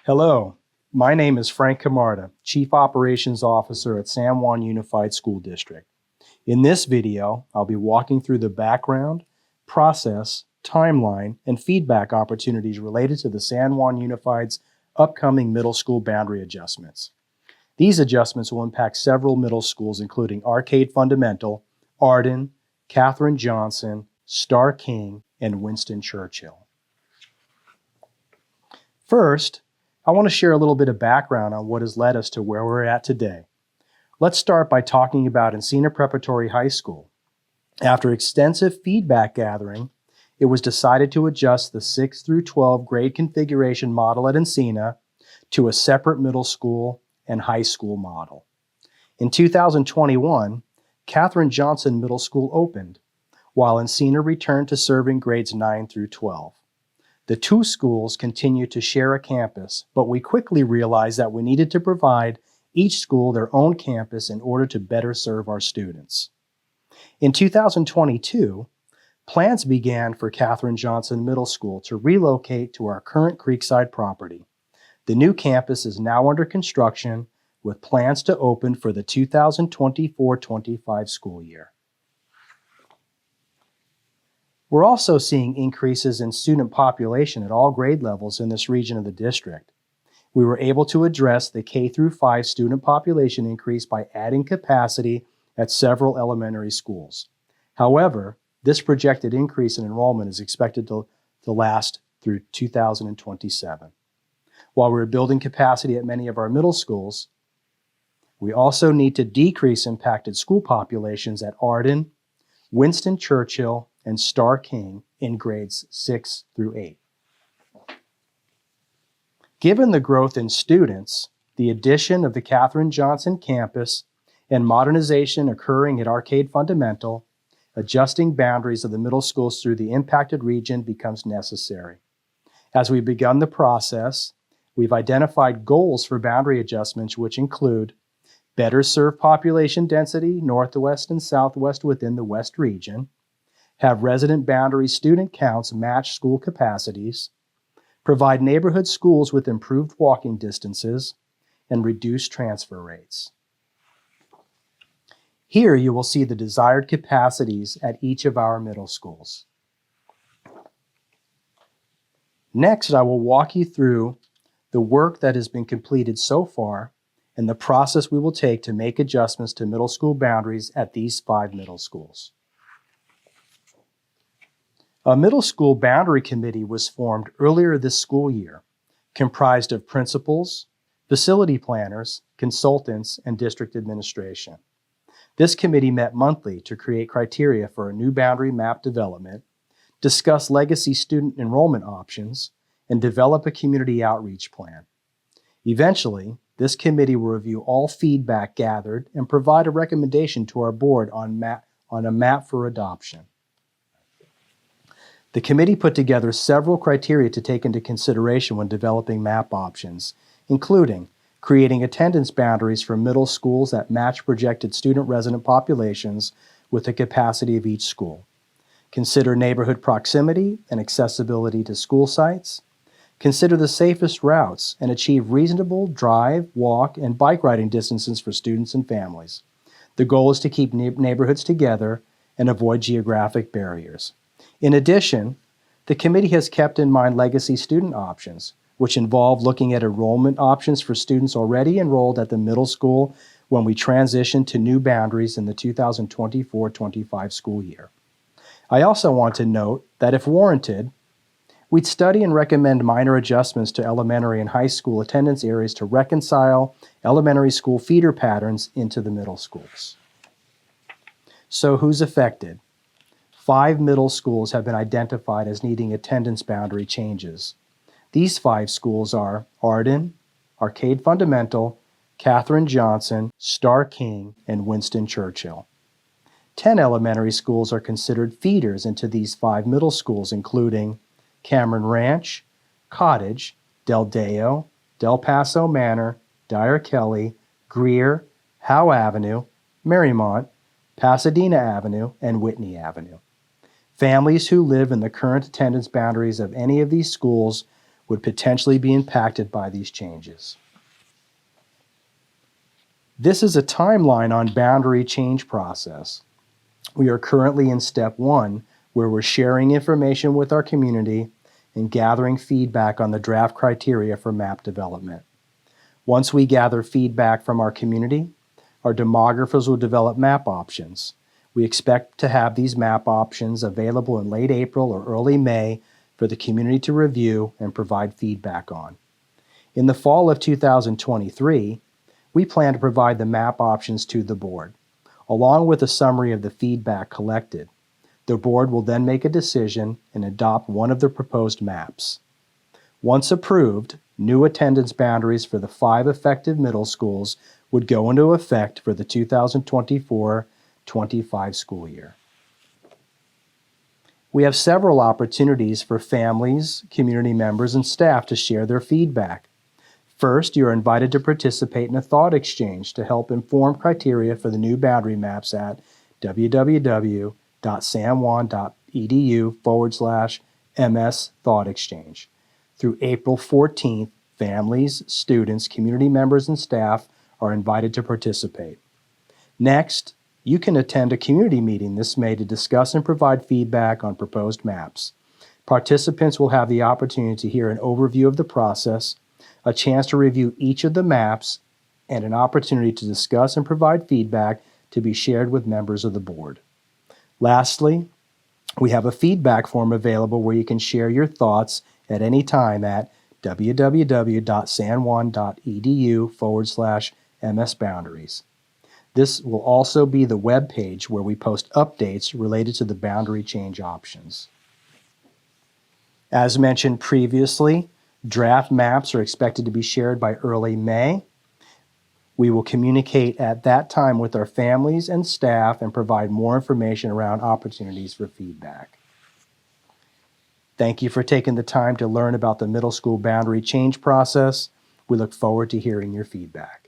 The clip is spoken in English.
Hello, my name is Frank Camarda, Chief Operations Officer at San Juan Unified School District. In this video, I'll be walking through the background, process, timeline, and feedback opportunities related to the San Juan Unified's upcoming middle school boundary adjustments. These adjustments will impact several middle schools, including Arcade Fundamental, Arden, Katherine Johnson, Starr King, and Winston Churchill. First, I want to share a little bit of background on what has led us to where we're at today. Let's start by talking about Encina Preparatory High School. After extensive feedback gathering, it was decided to adjust the 6 through 12 grade configuration model at Encina to a separate middle school and high school model. In 2021, Katherine Johnson Middle School opened, while Encina returned to serving grades 9 through 12. The two schools continue to share a campus, but we quickly realized that we needed to provide each school their own campus in order to better serve our students. In 2022, plans began for Katherine Johnson Middle School to relocate to our current Creekside property. The new campus is now under construction with plans to open for the 2024-25 school year. We're also seeing increases in student population at all grade levels in this region of the district. We were able to address the K-5 student population increase by adding capacity at several elementary schools. However, this projected increase in enrollment is expected to last through 2027. While we're building capacity at many of our middle schools, we also need to decrease impacted school populations at Arden, Winston Churchill, and Starr King in grades 6 through 8. Given the growth in students, the addition of the Katherine Johnson campus, and modernization occurring at Arcade Fundamental, adjusting boundaries of the middle schools through the impacted region becomes necessary. As we've begun the process, we've identified goals for boundary adjustments, which include better serve population density northwest and southwest within the West region, have resident boundary student counts match school capacities, provide neighborhood schools with improved walking distances, and reduce transfer rates. Here you will see the desired capacities at each of our middle schools. Next, I will walk you through the work that has been completed so far and the process we will take to make adjustments to middle school boundaries at these 5 middle schools. A middle school boundary committee was formed earlier this school year, comprised of principals, facility planners, consultants, and district administration. This committee met monthly to create criteria for a new boundary map development, discuss legacy student enrollment options, and develop a community outreach plan. Eventually, this committee will review all feedback gathered and provide a recommendation to our board on a map for adoption. The committee put together several criteria to take into consideration when developing map options, including creating attendance boundaries for middle schools that match projected student resident populations with the capacity of each school. Consider neighborhood proximity and accessibility to school sites. Consider the safest routes and achieve reasonable drive, walk, and bike riding distances for students and families. The goal is to keep neighborhoods together and avoid geographic barriers. In addition, the committee has kept in mind legacy student options, which involve looking at enrollment options for students already enrolled at the middle school when we transition to new boundaries in the 2024-25 school year. I also want to note that if warranted, we'd study and recommend minor adjustments to elementary and high school attendance areas to reconcile elementary school feeder patterns into the middle schools. So who's affected? 5 middle schools have been identified as needing attendance boundary changes. These 5 schools are Arden, Arcade Fundamental, Katherine Johnson, Starr King, and Winston Churchill. 10 elementary schools are considered feeders into these 5 middle schools, including Cameron Ranch, Cottage, Del Deo, Del Paso Manor, Dyer Kelly, Greer, Howe Avenue, Marymount, Pasadena Avenue, and Whitney Avenue. Families who live in the current attendance boundaries of any of these schools would potentially be impacted by these changes. This is a timeline on boundary change process. We are currently in step 1, where we're sharing information with our community and gathering feedback on the draft criteria for map development. Once we gather feedback from our community, our demographers will develop map options. We expect to have these map options available in late April or early May for the community to review and provide feedback on. In the fall of 2023, we plan to provide the map options to the board, along with a summary of the feedback collected. The board will then make a decision and adopt one of the proposed maps. Once approved, new attendance boundaries for the 5 effective middle schools would go into effect for the 2024-25 school year. We have several opportunities for families, community members, and staff to share their feedback. First, you are invited to participate in a thought exchange to help inform criteria for the new boundary maps at www.sanjuan.edu/MS Thought Exchange. Through April 14th, families, students, community members, and staff are invited to participate. Next, you can attend a community meeting this May to discuss and provide feedback on proposed maps. Participants will have the opportunity to hear an overview of the process, a chance to review each of the maps, and an opportunity to discuss and provide feedback to be shared with members of the board. Lastly, we have a feedback form available where you can share your thoughts at any time at www.sanjuan.edu/MS Boundaries. This will also be the web page where we post updates related to the boundary change options. As mentioned previously, draft maps are expected to be shared by early May. We will communicate at that time with our families and staff and provide more information around opportunities for feedback. Thank you for taking the time to learn about the middle school boundary change process. We look forward to hearing your feedback.